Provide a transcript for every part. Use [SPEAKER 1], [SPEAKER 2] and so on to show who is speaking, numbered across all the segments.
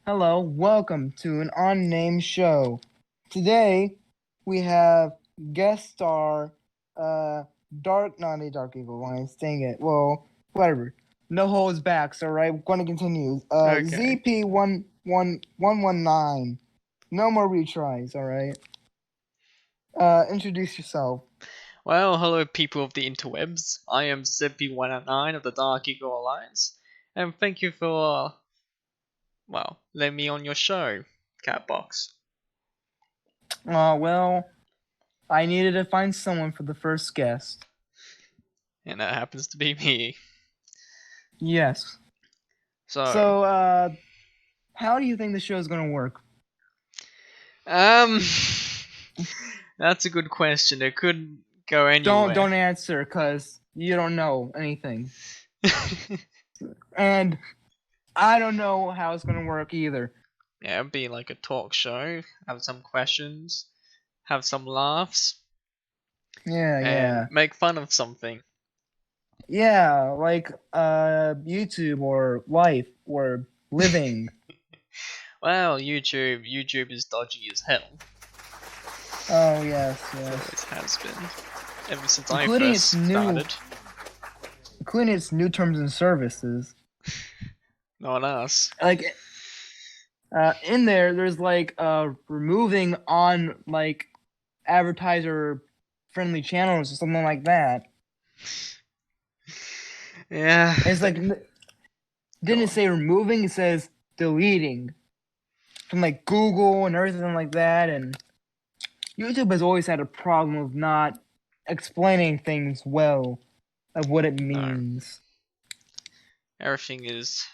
[SPEAKER 1] Hello, welcome to an unnamed show. Today we have guest star not a Dark Eagle Alliance, dang it. Well, whatever. No holds back, so right, we're gonna continue.
[SPEAKER 2] Okay.
[SPEAKER 1] ZP1999. No more retries, alright? Introduce yourself.
[SPEAKER 2] Well, hello people of the interwebs. I am ZP1999 of the Dark Eagle Alliance, and thank you for, letting me on your show, Catbox.
[SPEAKER 1] Well, I needed to find someone for the first guest.
[SPEAKER 2] And that happens to be me.
[SPEAKER 1] Yes. So, how do you think the show is gonna work?
[SPEAKER 2] Um, that's a good question. It could go anywhere.
[SPEAKER 1] Don't answer, cause you don't know anything, and I don't know how it's gonna work either.
[SPEAKER 2] Yeah, it'd be like a talk show. Have some questions, have some laughs, and make fun of something.
[SPEAKER 1] Yeah, like YouTube or life or living.
[SPEAKER 2] Well, YouTube is dodgy as hell.
[SPEAKER 1] Oh yes.
[SPEAKER 2] Always has been. Ever since
[SPEAKER 1] Including
[SPEAKER 2] I first started.
[SPEAKER 1] Including its new terms and services.
[SPEAKER 2] Not us.
[SPEAKER 1] Like, in there's like removing on like advertiser friendly channels or something like that.
[SPEAKER 2] Yeah.
[SPEAKER 1] It's like, didn't it say removing? It says deleting from like Google and everything like that. And YouTube has always had a problem of not explaining things well, of what it means.
[SPEAKER 2] No. Everything is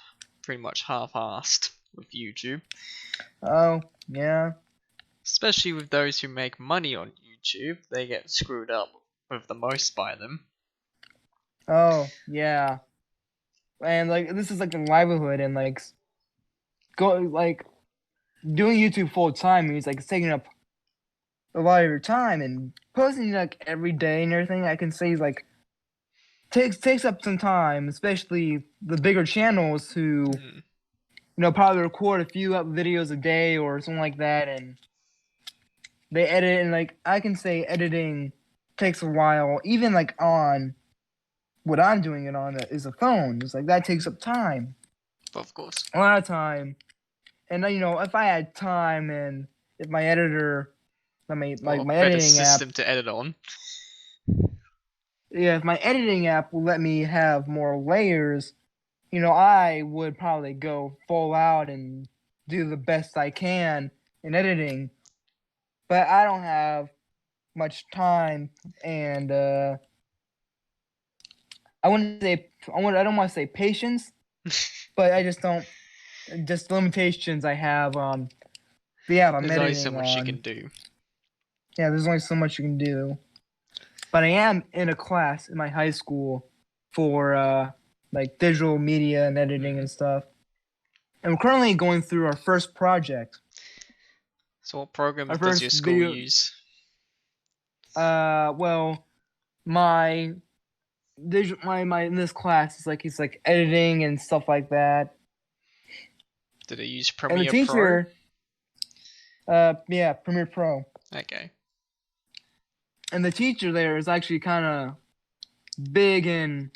[SPEAKER 2] pretty much half-assed with YouTube.
[SPEAKER 1] Oh, yeah.
[SPEAKER 2] Especially with those who make money on YouTube, they get screwed up with the most by them.
[SPEAKER 1] Oh, yeah. And like, this is like a livelihood, and like doing YouTube full time means like it's taking up a lot of your time, and posting like every day and everything I can say is like takes up some time, especially the bigger channels who probably record a few videos a day or something like that, and they edit, and like I can say editing takes a while, even like on what I'm doing it on is a phone. It's like that takes up time.
[SPEAKER 2] Of course.
[SPEAKER 1] A lot of time. And if I had time, and if my editor, my editing
[SPEAKER 2] system
[SPEAKER 1] app
[SPEAKER 2] to edit on.
[SPEAKER 1] Yeah, if my editing app will let me have more layers, I would probably go full out and do the best I can in editing. But I don't have much time, and I don't want to say patience, but I just don't. Just limitations I have on the app I'm editing on.
[SPEAKER 2] There's only so much you can do.
[SPEAKER 1] Yeah, there's only so much you can do. But I am in a class in my high school for like digital media and editing and stuff. And we're currently going through our first project.
[SPEAKER 2] So what program does your school use?
[SPEAKER 1] Well, my in this class is like, it's like editing and stuff like that.
[SPEAKER 2] Did it use Premiere
[SPEAKER 1] and the teacher, Pro? Yeah, Premiere Pro.
[SPEAKER 2] Okay.
[SPEAKER 1] And the teacher there is actually kind of big, and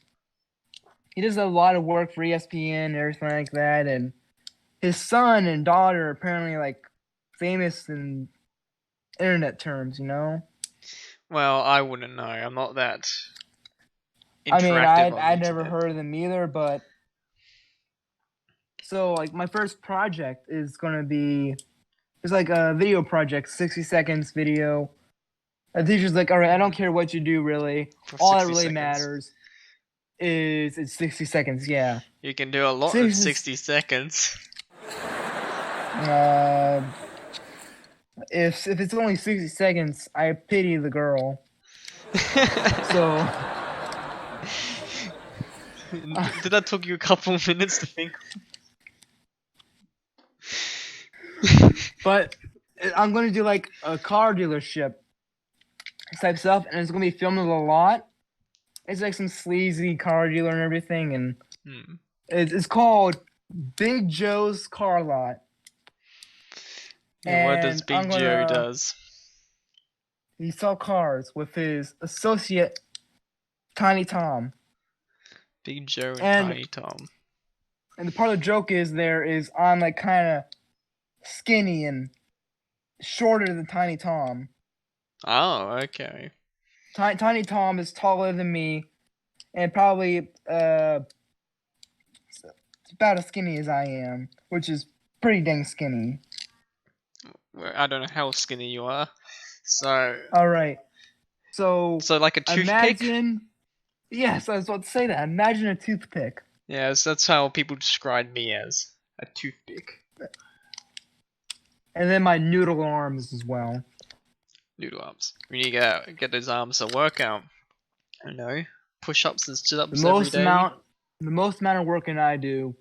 [SPEAKER 1] he does a lot of work for ESPN and everything like that. And his son and daughter are apparently like famous in internet terms,
[SPEAKER 2] Well, I wouldn't know. I'm not that
[SPEAKER 1] interactive. I'd never heard of them either, but so like my first project is gonna be, it's like a video project, 60 seconds video. The teacher's like, all right, I don't care what you do, really. All that really matters is it's 60 seconds. Yeah.
[SPEAKER 2] You can do a lot in 60 seconds.
[SPEAKER 1] If it's only 60 seconds, I pity the girl. So.
[SPEAKER 2] Did that took you a couple of minutes to think?
[SPEAKER 1] But I'm gonna do like a car dealership type stuff, and it's gonna be filmed a lot. It's like some sleazy car dealer and everything, and it's called Big Joe's Car Lot.
[SPEAKER 2] And what does
[SPEAKER 1] and I'm
[SPEAKER 2] Big Joe
[SPEAKER 1] gonna
[SPEAKER 2] does?
[SPEAKER 1] he sell cars with his associate Tiny Tom.
[SPEAKER 2] Big Joe and
[SPEAKER 1] And
[SPEAKER 2] Tiny Tom.
[SPEAKER 1] the part of the joke is I'm like kind of skinny and shorter than Tiny Tom.
[SPEAKER 2] Oh, okay.
[SPEAKER 1] Tiny Tom is taller than me and probably about as skinny as I am, which is pretty dang skinny.
[SPEAKER 2] Well, I don't know how skinny you are. So,
[SPEAKER 1] All right, so
[SPEAKER 2] like a toothpick?
[SPEAKER 1] imagine. Yes, I was about to say that. Imagine a toothpick.
[SPEAKER 2] Yes, that's how people describe me as a toothpick.
[SPEAKER 1] And then my noodle arms as well.
[SPEAKER 2] Noodle arms. We need to get those arms to work out. I don't know. Push ups and sit
[SPEAKER 1] The
[SPEAKER 2] ups every
[SPEAKER 1] most
[SPEAKER 2] day.
[SPEAKER 1] amount the most amount of working I do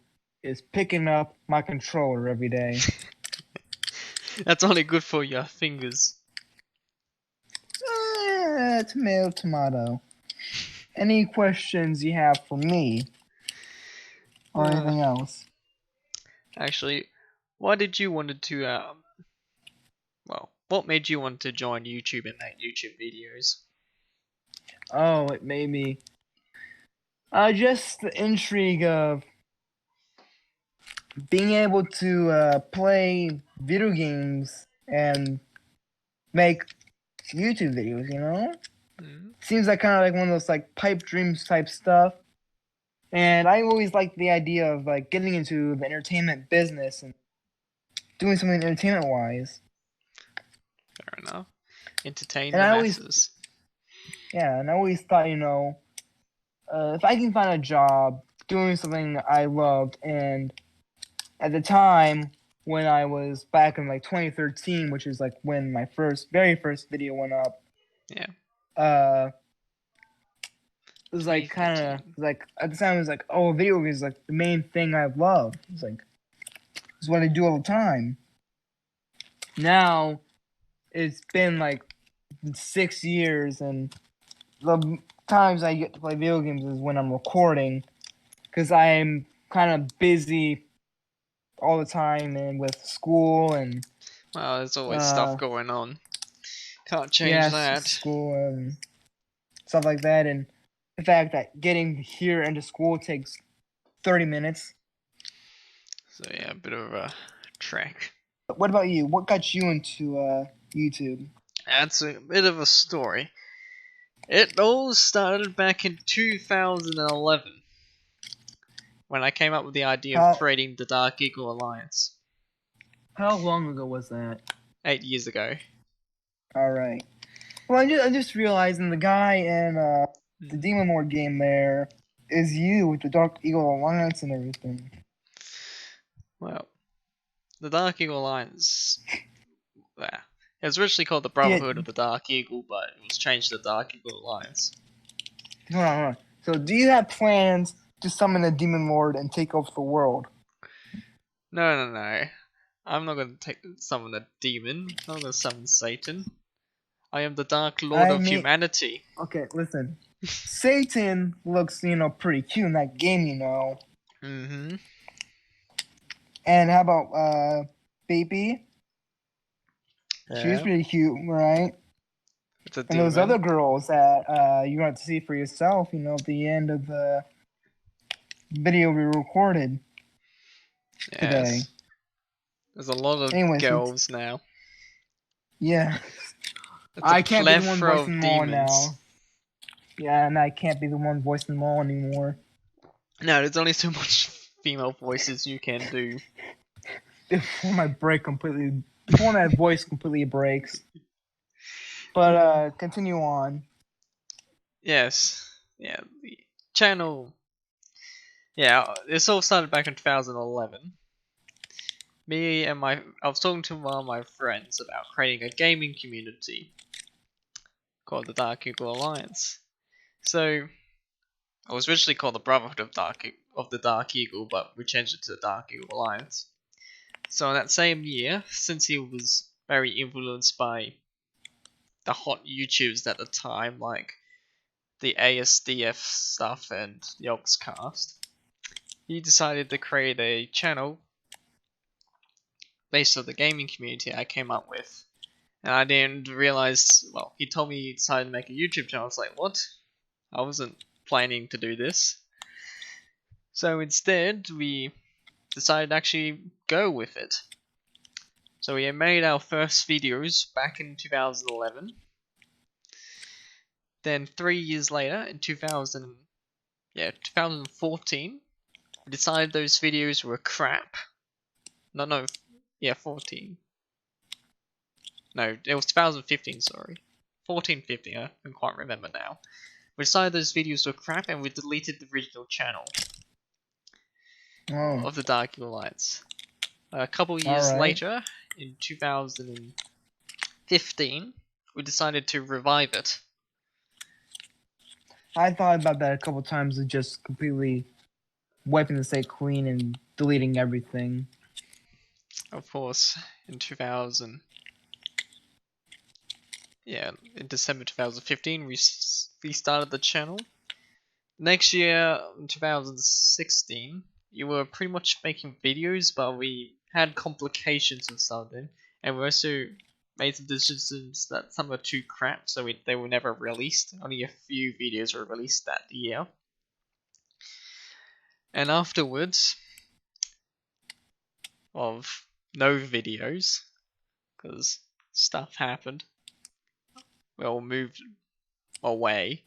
[SPEAKER 1] is picking up my controller every day.
[SPEAKER 2] That's only good for your fingers.
[SPEAKER 1] Tomato, tomato. Any questions you have for me or anything else?
[SPEAKER 2] Actually, why did you wanted to well, what made you want to join YouTube and make YouTube videos?
[SPEAKER 1] Oh, it made me just the intrigue of being able to play video games and make YouTube videos, you know?
[SPEAKER 2] Mm.
[SPEAKER 1] Seems like kind of like one of those like pipe dreams type stuff. And I always liked the idea of like getting into the entertainment business and doing something entertainment wise.
[SPEAKER 2] Fair enough. Entertain
[SPEAKER 1] And
[SPEAKER 2] the
[SPEAKER 1] I always,
[SPEAKER 2] masses.
[SPEAKER 1] yeah, and I always thought, if I can find a job doing something I loved, and at the time when I was back in like 2013, which is like when my very first video went up,
[SPEAKER 2] Yeah.
[SPEAKER 1] uh, it was like kind of
[SPEAKER 2] 2013.
[SPEAKER 1] like at the time it was like, oh, video games is like the main thing I love. It's like it's what I do all the time. Now it's been like 6 years, and the times I get to play video games is when I'm recording, because I'm kind of busy all the time and with school and
[SPEAKER 2] Well, there's always stuff going on. Can't change
[SPEAKER 1] yes,
[SPEAKER 2] that.
[SPEAKER 1] school and stuff like that, and the fact that getting here into school takes 30 minutes.
[SPEAKER 2] So yeah, a bit of a trek.
[SPEAKER 1] But what about you? What got you into YouTube?
[SPEAKER 2] That's a bit of a story. It all started back in 2011 when I came up with the idea of
[SPEAKER 1] How
[SPEAKER 2] creating the Dark Eagle Alliance
[SPEAKER 1] how long ago was that?
[SPEAKER 2] 8 years ago.
[SPEAKER 1] All right. Well, I'm just realizing the guy in the Demon Lord game there is you with the Dark Eagle Alliance and everything.
[SPEAKER 2] Well, the Dark Eagle Alliance. Yeah. It was originally called the
[SPEAKER 1] Yeah,
[SPEAKER 2] Brotherhood of the Dark Eagle, but it was changed to the Dark Eagle Alliance.
[SPEAKER 1] hold on. So, do you have plans to summon the Demon Lord and take over the world?
[SPEAKER 2] No. I'm not going to summon a demon. I'm not going to summon Satan. I am the Dark Lord
[SPEAKER 1] I
[SPEAKER 2] of
[SPEAKER 1] mean,
[SPEAKER 2] Humanity.
[SPEAKER 1] okay, listen. Satan looks, pretty cute in that game,
[SPEAKER 2] Mm-hmm.
[SPEAKER 1] And how about Baby? She was
[SPEAKER 2] Yeah.
[SPEAKER 1] pretty cute, right?
[SPEAKER 2] It's a
[SPEAKER 1] And those
[SPEAKER 2] demon.
[SPEAKER 1] other girls that you got to see for yourself, at the end of the video we recorded today.
[SPEAKER 2] Yes. There's a lot of
[SPEAKER 1] Anyways,
[SPEAKER 2] girls now.
[SPEAKER 1] yeah.
[SPEAKER 2] It's a
[SPEAKER 1] I can't be the one
[SPEAKER 2] plethora
[SPEAKER 1] voicing
[SPEAKER 2] of
[SPEAKER 1] them all
[SPEAKER 2] demons.
[SPEAKER 1] now. Yeah, and I can't be the one voicing them all anymore.
[SPEAKER 2] No, there's only so much female voices you can do.
[SPEAKER 1] Before my voice completely breaks. But continue on.
[SPEAKER 2] Yes. Yeah, the channel. Yeah, this all started back in 2011. I was talking to one of my friends about creating a gaming community called the Dark Eagle Alliance. So, it was originally called the Brotherhood of the Dark Eagle, but we changed it to the Dark Eagle Alliance. So in that same year, since he was very influenced by the hot YouTubers at the time, like the ASDF stuff and the Oxcast, he decided to create a channel based on the gaming community I came up with. And I didn't realize, well, he told me he decided to make a YouTube channel. I was like, what? I wasn't planning to do this. So instead, we decided to actually go with it. So we made our first videos back in 2011. Then 3 years later, in 2014, we decided those videos were crap. No, yeah, 14. No, it was 2015, sorry. 14, 15, I can quite remember now. We decided those videos were crap and we deleted the original channel
[SPEAKER 1] Oh,
[SPEAKER 2] of the Dark Evil Lights. A couple
[SPEAKER 1] all
[SPEAKER 2] years
[SPEAKER 1] right.
[SPEAKER 2] later, in 2015, we decided to revive it.
[SPEAKER 1] I thought about that a couple times of just completely wiping the site clean and deleting everything.
[SPEAKER 2] Of course, in 2000, in December 2015, we restarted the channel. Next year, in 2016, you were pretty much making videos, but we had complications with something, and we also made some decisions that some were too crap, so they were never released. Only a few videos were released that year. And afterwards, of no videos, because stuff happened, we all moved away.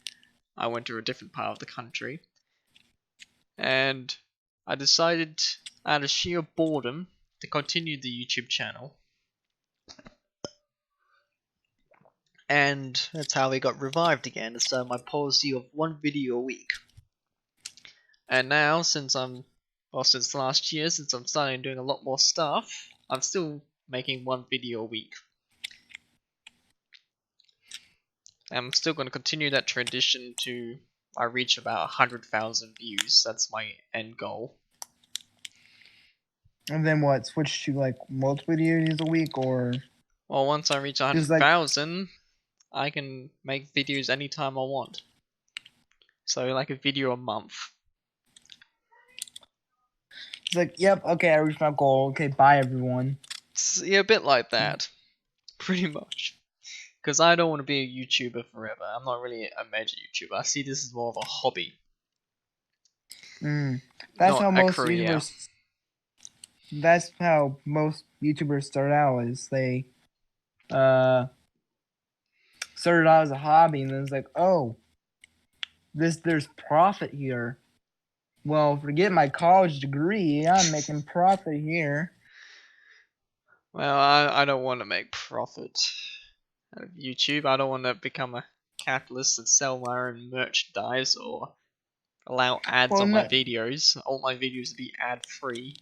[SPEAKER 2] I went to a different part of the country. And I decided, out of sheer boredom, to continue the YouTube channel. And that's how we got revived again. So my policy of one video a week. And now, since last year, since I'm starting doing a lot more stuff, I'm still making one video a week. I'm still going to continue that tradition to I reach about 100,000 views. That's my end goal.
[SPEAKER 1] And then what? Switch to like multiple videos a week, or
[SPEAKER 2] Well, once I reach
[SPEAKER 1] just like
[SPEAKER 2] 100,000, I can make videos anytime I want. So like a video a month.
[SPEAKER 1] it's like, yep, okay, I reached my goal. Okay, bye everyone.
[SPEAKER 2] It's, yeah, a bit like that. Pretty much. Because I don't want to be a YouTuber forever. I'm not really a major YouTuber. I see this as more of a hobby,
[SPEAKER 1] That's
[SPEAKER 2] not
[SPEAKER 1] how
[SPEAKER 2] a
[SPEAKER 1] most
[SPEAKER 2] career.
[SPEAKER 1] YouTubers. That's how most YouTubers start out. Is they uh started out as a hobby, and then it's like, oh, there's profit here. Well, forget my college degree. I'm making profit here.
[SPEAKER 2] Well, I don't want to make profit out of YouTube. I don't want to become a capitalist and sell my own merchandise or allow ads
[SPEAKER 1] Well,
[SPEAKER 2] on my
[SPEAKER 1] not
[SPEAKER 2] videos. I want my videos to be ad free.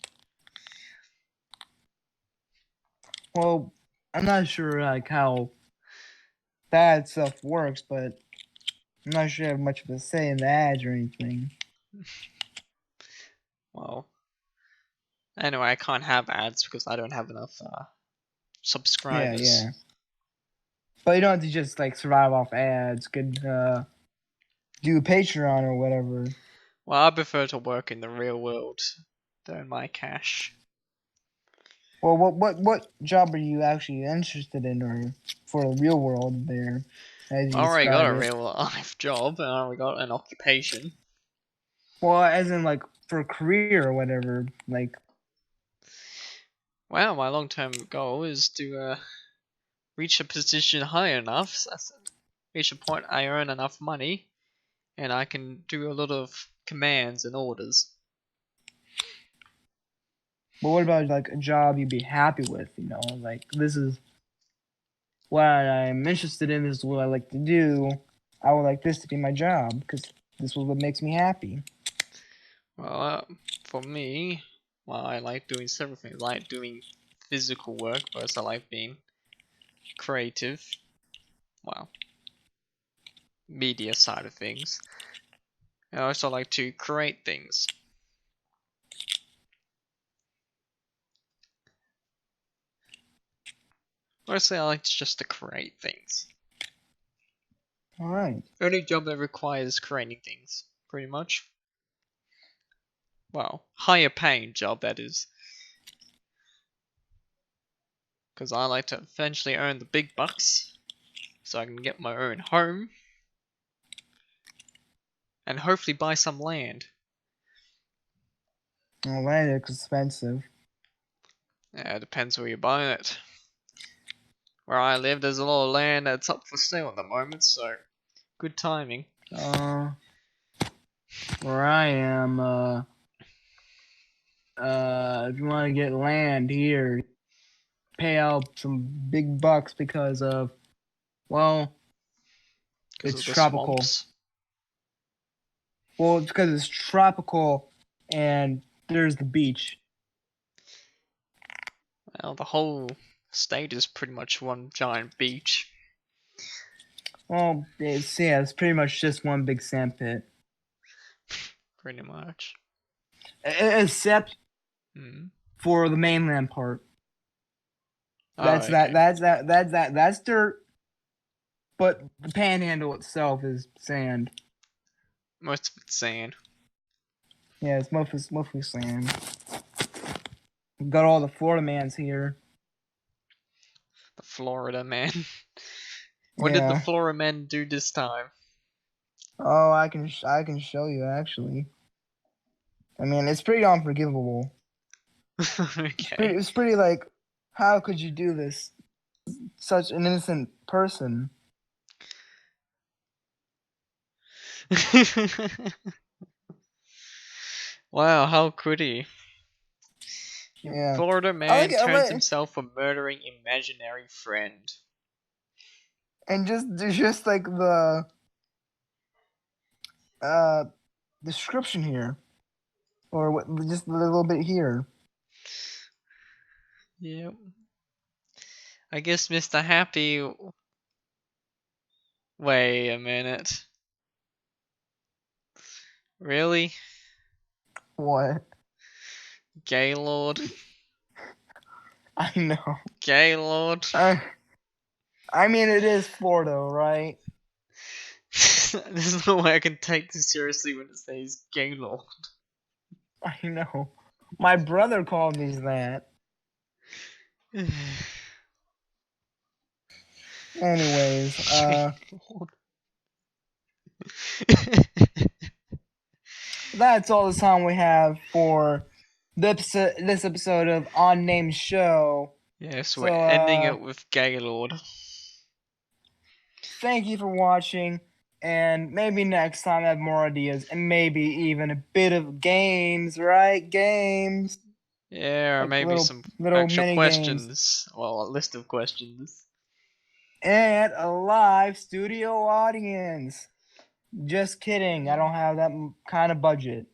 [SPEAKER 1] well. I'm not sure like how that stuff works, but I'm not sure I have much of a say in the ads or anything.
[SPEAKER 2] Well, anyway, I can't have ads because I don't have enough
[SPEAKER 1] Yeah,
[SPEAKER 2] subscribers.
[SPEAKER 1] yeah. But you don't have to just like survive off ads. Could do Patreon or whatever.
[SPEAKER 2] Well, I prefer to work in the real world to earn my cash.
[SPEAKER 1] Well, what job are you actually interested in, or for the real world there, as
[SPEAKER 2] I
[SPEAKER 1] you
[SPEAKER 2] already got
[SPEAKER 1] describe
[SPEAKER 2] a
[SPEAKER 1] it?
[SPEAKER 2] real life job and I already got an occupation.
[SPEAKER 1] Well, as in like for a career or whatever. Like,
[SPEAKER 2] Well, my long-term goal is to reach a position high enough, reach a point I earn enough money, and I can do a lot of commands and orders.
[SPEAKER 1] but what about like a job you'd be happy with? You know, like this is what I'm interested in. This is what I like to do. I would like this to be my job because this is what makes me happy.
[SPEAKER 2] Well, for me, well, I like doing several things. I like doing physical work, but I like being creative. Well, media side of things. I also like to create things. Mostly I like just to create things.
[SPEAKER 1] All right.
[SPEAKER 2] Any job that requires creating things, pretty much. Well, higher paying job that is. because I like to eventually earn the big bucks, so I can get my own home, and hopefully buy some land.
[SPEAKER 1] Well, land is expensive.
[SPEAKER 2] Yeah, it depends where you're buying it. Where I live, there's a lot of land that's up for sale at the moment, so good timing.
[SPEAKER 1] Where I am, if you want to get land here, pay out some big bucks because of, well,
[SPEAKER 2] Because
[SPEAKER 1] it's
[SPEAKER 2] of the
[SPEAKER 1] tropical.
[SPEAKER 2] swamps.
[SPEAKER 1] Well, it's because it's tropical and there's the beach.
[SPEAKER 2] Well, the whole state is pretty much one giant beach.
[SPEAKER 1] Well, it's pretty much just one big sand pit.
[SPEAKER 2] Pretty much.
[SPEAKER 1] Except
[SPEAKER 2] Hmm.
[SPEAKER 1] for the mainland part.
[SPEAKER 2] Oh,
[SPEAKER 1] That's
[SPEAKER 2] okay.
[SPEAKER 1] that's dirt. But the panhandle itself is sand.
[SPEAKER 2] Most of it's sand.
[SPEAKER 1] Yeah, it's mostly sand. Got all the Florida mans here.
[SPEAKER 2] The Florida man. What did the
[SPEAKER 1] Yeah.
[SPEAKER 2] Florida men do this time?
[SPEAKER 1] Oh, I can show you actually. I mean, it's pretty unforgivable.
[SPEAKER 2] Okay.
[SPEAKER 1] It's pretty like, how could you do this? Such an innocent person.
[SPEAKER 2] Wow, how could he?
[SPEAKER 1] Yeah.
[SPEAKER 2] Florida
[SPEAKER 1] I like
[SPEAKER 2] man
[SPEAKER 1] it. I
[SPEAKER 2] turns
[SPEAKER 1] like,
[SPEAKER 2] himself a murdering imaginary friend.
[SPEAKER 1] and just like the uh description here, or what, just a little bit here.
[SPEAKER 2] Yep. I guess Mr. Happy. Wait a minute. Really?
[SPEAKER 1] What?
[SPEAKER 2] Gaylord?
[SPEAKER 1] I know.
[SPEAKER 2] Gaylord?
[SPEAKER 1] I mean, it is Florida, right?
[SPEAKER 2] There's no way I can take this seriously when it says Gaylord.
[SPEAKER 1] I know. My brother called me that. Anyways,
[SPEAKER 2] Gaylord.
[SPEAKER 1] that's all the time we have for this episode of Unnamed Show.
[SPEAKER 2] Yes,
[SPEAKER 1] So,
[SPEAKER 2] we're ending it with Gaylord.
[SPEAKER 1] thank you for watching, and maybe next time I have more ideas, and maybe even a bit of games, right? Games.
[SPEAKER 2] Yeah, or
[SPEAKER 1] Like
[SPEAKER 2] maybe some
[SPEAKER 1] little
[SPEAKER 2] actual
[SPEAKER 1] mini games.
[SPEAKER 2] questions. Well, a list of questions.
[SPEAKER 1] And a live studio audience. Just kidding. I don't have that kind of budget.